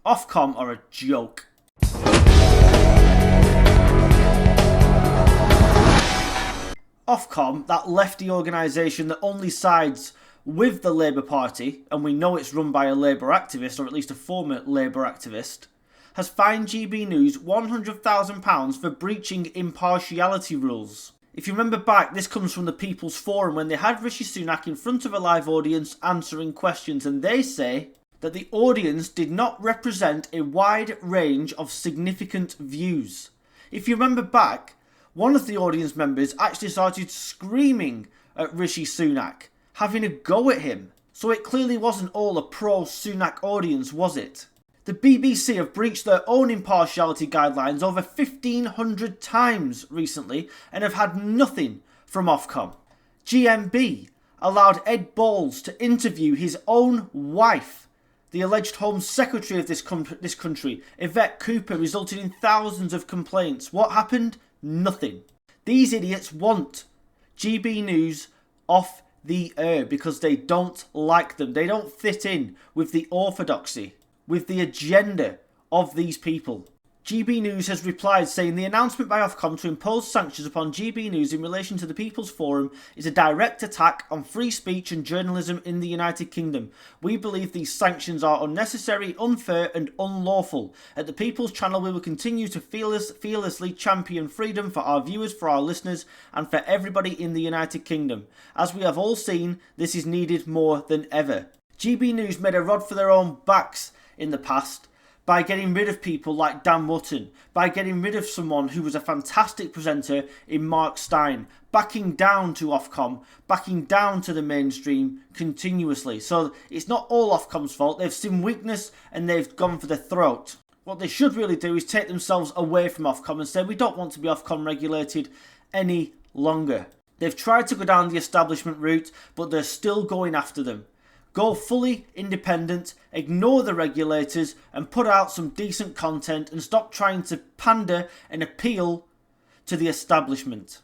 Ofcom are a joke. Ofcom, that lefty organisation that only sides with the Labour Party, and we know it's run by a Labour activist, or at least a former Labour activist, has fined GB News £100,000 for breaching impartiality rules. If you remember back, this comes from the People's Forum when they had Rishi Sunak in front of a live audience answering questions, and they say that the audience did not represent a wide range of significant views. If you remember back, one of the audience members actually started screaming at Rishi Sunak, having a go at him. So it clearly wasn't all a pro-Sunak audience, was it? The BBC have breached their own impartiality guidelines over 1,500 times recently and have had nothing from Ofcom. GMB allowed Ed Balls to interview his own wife, the alleged Home Secretary of this country, Yvette Cooper, resulting in thousands of complaints. What happened? Nothing. These idiots want GB News off the air because they don't like them. They don't fit in with the orthodoxy, with the agenda of these people. GB News has replied saying the announcement by Ofcom to impose sanctions upon GB News in relation to the People's Forum is a direct attack on free speech and journalism in the United Kingdom. We believe these sanctions are unnecessary, unfair and unlawful. At the People's Channel we will continue to fearlessly champion freedom for our viewers, for our listeners and for everybody in the United Kingdom. As we have all seen, this is needed more than ever. GB News made a rod for their own backs in the past by getting rid of people like Dan Wootton, by getting rid of someone who was a fantastic presenter in Mark Stein, backing down to Ofcom, backing down to the mainstream continuously. So it's not all Ofcom's fault. They've seen weakness and they've gone for the throat. What they should really do is take themselves away from Ofcom and say we don't want to be Ofcom regulated any longer. They've tried to go down the establishment route, but they're still going after them. Go fully independent, ignore the regulators and put out some decent content and stop trying to pander and appeal to the establishment.